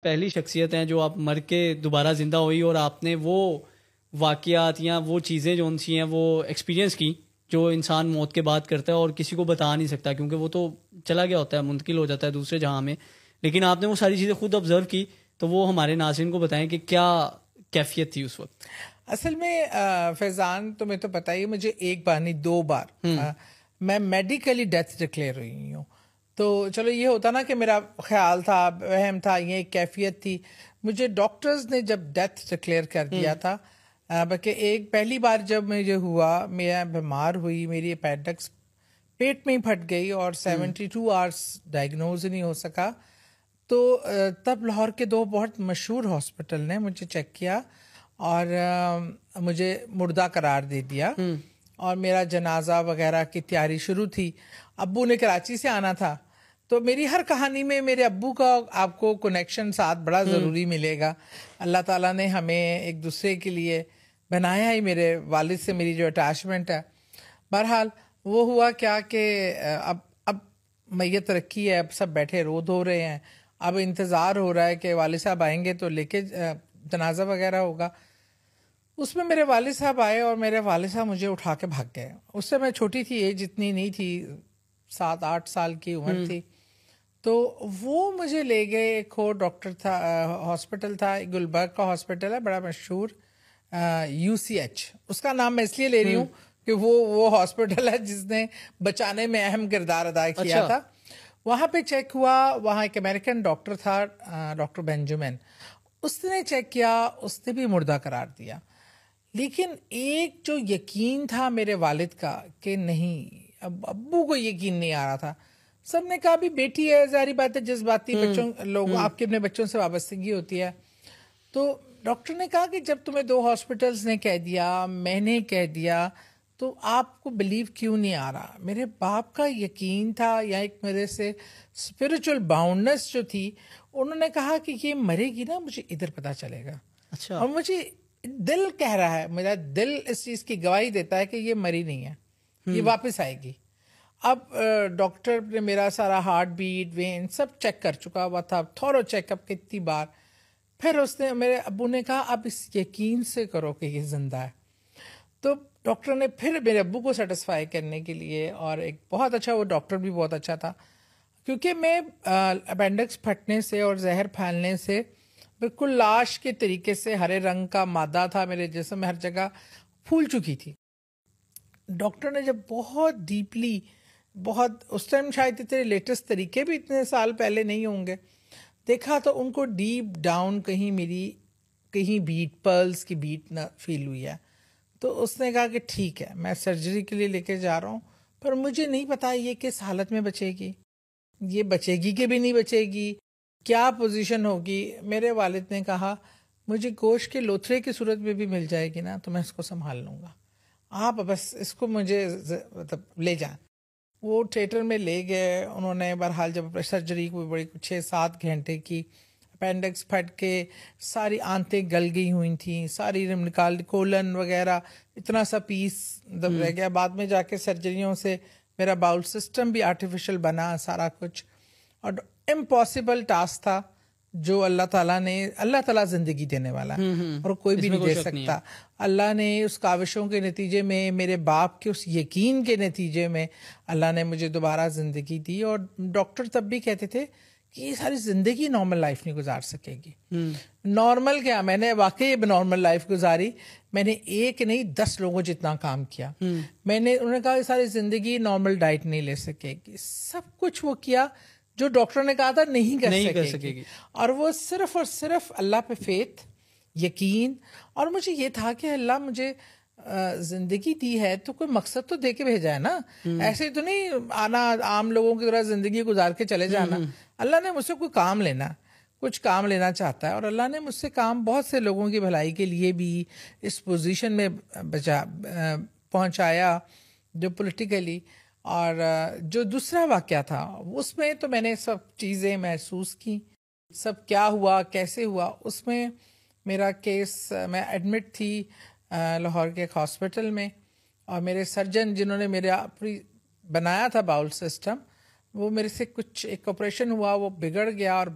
پہلی شخصیت ہیں جو آپ مر کے دوبارہ زندہ ہوئی اور آپ نے وہ واقعات یا وہ چیزیں جو سی ہیں وہ ایکسپیرینس کی جو انسان موت کے بعد کرتا ہے اور کسی کو بتا نہیں سکتا کیونکہ وہ تو چلا گیا ہوتا ہے، منتقل ہو جاتا ہے دوسرے جہاں میں، لیکن آپ نے وہ ساری چیزیں خود آبزرو کی. تو وہ ہمارے ناظرین کو بتائیں کہ کیا کیفیت تھی اس وقت. اصل میں فیضان تمہیں تو پتہ ہی، مجھے ایک بار نہیں 2 بار میں میڈیکلی ڈیتھ ڈکلیئر ہوئی ہوں. تو چلو یہ ہوتا نا کہ میرا خیال تھا، وہم تھا، یہ ایک کیفیت تھی. مجھے ڈاکٹرز نے جب ڈیتھ ڈکلیئر کر دیا تھا، بلکہ ایک پہلی بار جب مجھے ہوا، میں بیمار ہوئی، میری اپینڈکس پیٹ میں ہی پھٹ گئی اور 72 آورس ڈائگنوز نہیں ہو سکا. تو تب لاہور کے 2 بہت مشہور ہاسپٹل نے مجھے چیک کیا اور مجھے مردہ قرار دے دیا، اور میرا جنازہ وغیرہ کی تیاری شروع تھی. ابو نے کراچی سے آنا تھا، تو میری ہر کہانی میں میرے ابو کا آپ کو کنیکشن ساتھ بڑا ضروری ملے گا. اللہ تعالیٰ نے ہمیں ایک دوسرے کے لیے بنایا ہی. میرے والد سے میری جو اٹیچمنٹ ہے، بہرحال وہ ہوا کیا کہ اب میت رکھی ہے، اب سب بیٹھے رو دھو رہے ہیں، اب انتظار ہو رہا ہے کہ والد صاحب آئیں گے تو لے کے جنازہ وغیرہ ہوگا. اس میں میرے والد صاحب آئے اور میرے والد صاحب مجھے اٹھا کے بھاگ گئے. اس سے میں چھوٹی تھی، ایج اتنی نہیں تھی، 7-8 سال کی عمر تھی. تو وہ مجھے لے گئے. ایک اور ڈاکٹر تھا، ہاسپٹل تھا، گلبرگ کا ہاسپٹل ہے بڑا مشہور، UCH. اس کا نام میں اس لیے لے رہی ہوں کہ وہ ہاسپٹل ہے جس نے بچانے میں اہم کردار ادا کیا تھا. وہاں پہ چیک ہوا. وہاں ایک امریکن ڈاکٹر تھا، ڈاکٹر بینجمن. اس نے چیک کیا، اس نے بھی مردہ قرار دیا. لیکن ایک جو یقین تھا میرے والد کا کہ نہیں، ابو کو یقین نہیں آ رہا تھا. سب نے کہا بھی بیٹی ہے، ظاہری بات ہے، جذباتی بچوں لوگ آپ کے اپنے بچوں سے وابستگی ہوتی ہے. تو ڈاکٹر نے کہا کہ جب تمہیں 2 ہاسپٹلز نے کہہ دیا، میں نے کہہ دیا، تو آپ کو بلیو کیوں نہیں آ رہا؟ میرے باپ کا یقین تھا، یا ایک میرے سے اسپرچل باؤنڈنس جو تھی. انہوں نے کہا کہ یہ مرے گی نا، مجھے ادھر پتہ چلے گا. اچھا. اور مجھے دل کہہ رہا ہے، میرا دل اس چیز کی گواہی دیتا ہے کہ یہ مری نہیں ہے، یہ واپس آئے گی. اب ڈاکٹر نے میرا سارا heart beat, when sub check کر چکا ہوا تھا، تھورو چیک اپ کتنی بار. پھر اس نے، میرے ابو نے کہا اب اس یقین سے کرو کہ یہ زندہ ہے. تو ڈاکٹر نے پھر میرے ابو کو سیٹسفائی کرنے کے لیے، اور ایک بہت اچھا، وہ ڈاکٹر بھی بہت اچھا تھا، کیونکہ میں اپینڈکس پھٹنے سے اور زہر پھیلنے سے بالکل لاش کے طریقے سے ہرے رنگ کا مادہ تھا میرے جسم میں، ہر جگہ پھول چکی تھی. ڈاکٹر نے جب بہت ڈیپلی، بہت اس ٹائم شاید اتنے لیٹسٹ طریقے بھی اتنے سال پہلے نہیں ہوں گے، دیکھا تو ان کو ڈیپ ڈاؤن کہیں بیٹ، پلس کی بیٹ نہ فیل ہوئی ہے. تو اس نے کہا کہ ٹھیک ہے، میں سرجری کے لیے لے کے جا رہا ہوں، پر مجھے نہیں پتا یہ کس حالت میں بچے گی، یہ بچے گی کہ بھی نہیں بچے گی، کیا پوزیشن ہوگی. میرے والد نے کہا مجھے گوشت کے لوتھڑے کی صورت میں بھی مل جائے گی نا تو میں اس کو سنبھال لوں گا، آپ بس اس کو مجھے مطلب لے جائیں. وہ تھیٹر میں لے گئے. انہوں نے بہرحال جب سرجری کو بڑی 6-7 گھنٹے کی، اپینڈکس پھٹ کے ساری آنتیں گل گئی ہوئی تھیں، ساری نکال، کولن وغیرہ اتنا سا پیس رہ گیا. بعد میں جا کے سرجریوں سے میرا باؤل سسٹم بھی آرٹیفیشل بنا، سارا کچھ. اور امپاسبل ٹاسک تھا جو اللہ تعالیٰ زندگی دینے والا ہے اور کوئی بھی نہیں دے سکتا. اللہ نے اس کاوشوں کے نتیجے میں، میرے باپ کے اس یقین کے نتیجے میں اللہ نے مجھے دوبارہ زندگی دی. اور ڈاکٹر تب بھی کہتے تھے کہ یہ ساری زندگی نارمل لائف نہیں گزار سکے گی. نارمل کیا، میں نے واقعی نارمل لائف گزاری. میں نے 1 نہیں 10 لوگوں جتنا کام کیا. انہوں نے کہا یہ ساری زندگی نارمل ڈائٹ نہیں لے سکے گی. سب کچھ وہ کیا جو ڈاکٹر نے کہا تھا نہیں کر سکے گی. اور وہ صرف اور صرف اللہ پہ فیتھ، یقین. اور مجھے یہ تھا کہ اللہ مجھے زندگی دی ہے تو کوئی مقصد تو دے کے بھیجا ہے نا، ایسے تو نہیں آنا عام لوگوں کی طرح زندگی گزار کے چلے جانا. اللہ نے مجھ سے کوئی کام لینا، کچھ کام لینا چاہتا ہے. اور اللہ نے مجھ سے کام بہت سے لوگوں کی بھلائی کے لیے بھی اس پوزیشن میں پہنچایا جو پولیٹیکلی. اور جو دوسرا واقعہ تھا اس میں تو میں نے سب چیزیں محسوس کی، سب کیا ہوا کیسے ہوا. اس میں میرا کیس، میں ایڈمٹ تھی لاہور کے ایک ہاسپٹل میں، اور میرے سرجن جنہوں نے میرا بنایا تھا باؤل سسٹم، وہ میرے سے ایک آپریشن ہوا، وہ بگڑ گیا اور